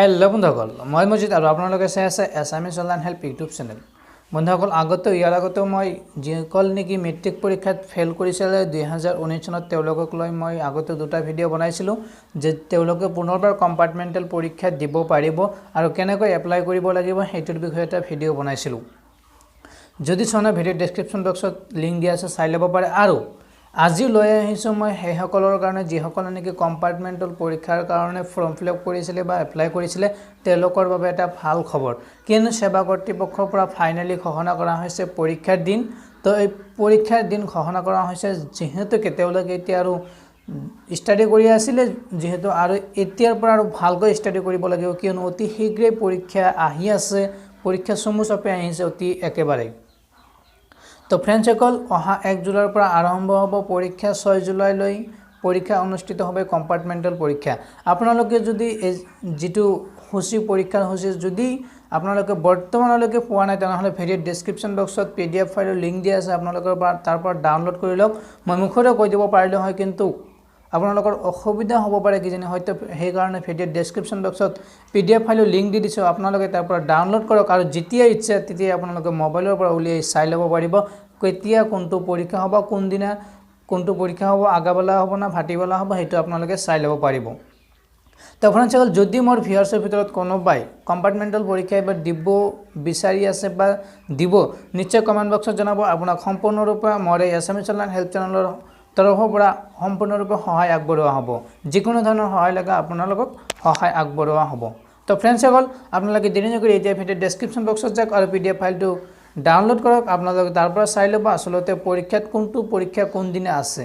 Hello' বন্ধুসকল, মই মজিদ আৰু আপোনালোকে চাই আছে এছামিছ অনলাইন হেল্প ইউটিউব চেনেল। বন্ধুসকল, ইয়াৰ আগতেও মই যিসকল নেকি মেট্ৰিক পৰীক্ষাত ফেইল কৰিছিলে 2019 চনত তেওঁলোকক লৈ মই আগতে দুটা ভিডিঅ' বনাইছিলোঁ যে তেওঁলোকে পুনৰবাৰ কম্পাৰ্টমেণ্টেল পৰীক্ষা দিব পাৰিব আৰু কেনেকৈ এপ্লাই কৰিব লাগিব সেইটোৰ বিষয়ে এটা ভিডিঅ' বনাইছিলোঁ। যদি চোৱা ভিডিঅ' ডেছক্ৰিপশ্যন বক্সত লিংক দিয়া আছে, চাই ল'ব পাৰে। আৰু আজি লৈ আহিছোঁ মই সেইসকলৰ কাৰণে যিসকলে নেকি কম্পাৰ্টমেণ্টেল পৰীক্ষাৰ কাৰণে ফৰ্ম ফিল আপ কৰিছিলে বা এপ্লাই কৰিছিলে তেওঁলোকৰ বাবে এটা ভাল খবৰ, কিয়নো সেৱা কৰ্তৃপক্ষৰ পৰা ফাইনেলি ঘোষণা কৰা হৈছে পৰীক্ষাৰ দিন। তো এই পৰীক্ষাৰ দিন ঘোষণা কৰা হৈছে, যিহেতুকে তেওঁলোকে এতিয়া আৰু ষ্টাডি কৰি আছিলে, যিহেতু আৰু এতিয়াৰ পৰা আৰু ভালকৈ ষ্টাডি কৰিব লাগিব, কিয়নো অতি শীঘ্ৰেই পৰীক্ষা আহি আছে, পৰীক্ষা চমু চাপি আহিছে অতি একেবাৰে। তো ফ্ৰেণ্ডসকল, অহা 1 জুলাইৰ পৰা আৰম্ভ হ'ব পৰীক্ষা, 6 জুলাইলৈ পৰীক্ষা অনুষ্ঠিত হ'ব কম্পাৰ্টমেণ্টেল পৰীক্ষা। আপোনালোকে যদি যিটো পৰীক্ষাৰ সূচী যদি আপোনালোকে বৰ্তমানলৈকে পোৱা নাই, তেনেহ'লে ভিডিঅ' ডেছক্ৰিপশ্যন বক্সত PDF ফাইলৰ লিংক দিয়া আছে, আপোনালোকৰ তাৰ পৰা ডাউনলোড কৰি লওক। মই মুখতে কৈ দিব পাৰিলোঁ হয়, কিন্তু আপোনালোকৰ অসুবিধা হ'ব পাৰে কিজানি, হয়তো সেইকাৰণে ভিডিঅ' ডেছক্ৰিপশ্যন বক্সত PDF ফাইলৰ লিংক দি দিছোঁ, আপোনালোকে তাৰ পৰা ডাউনলোড কৰক আৰু যেতিয়া ইচ্ছা তেতিয়াই আপোনালোকে মোবাইলৰ পৰা উলিয়াই চাই ল'ব পাৰিব কেতিয়া কোনটো পৰীক্ষা হ'ব, কোনদিনা কোনটো পৰীক্ষা হ'ব, আগাবেলা হ'ব না ভাটিবেলা হ'ব, সেইটো আপোনালোকে চাই ল'ব পাৰিব। তো ফ্ৰেণ্ডসকল, যদি মোৰ ভিউৱাৰ্ছৰ ভিতৰত কোনোবাই কম্পাৰ্টমেণ্টেল পৰীক্ষা এবাৰ দিব বিচাৰি আছে বা দিব, নিশ্চয় কমেণ্ট বক্সত জনাব। আপোনাক সম্পূৰ্ণৰূপে মোৰ এই এছামিছ অনলাইন হেল্প চেনেলৰ তৰফৰ পৰা সম্পূৰ্ণৰূপে সহায় আগবঢ়োৱা হ'ব। যিকোনো ধৰণৰ সহায় লাগে আপোনালোকক সহায় আগবঢ়োৱা হ'ব। তো ফ্ৰেণ্ডসকল, আপোনালোকে দেৰি নকৰি এতিয়া ভিডিঅ' ডেছক্ৰিপশ্যন বক্সত যাওক আৰু PDF ফাইলটো ডাউনলোড কৰক। আপোনালোকে তাৰ পৰা চাই ল'ব আচলতে পৰীক্ষাত কোনটো পৰীক্ষা কোনদিনা আছে।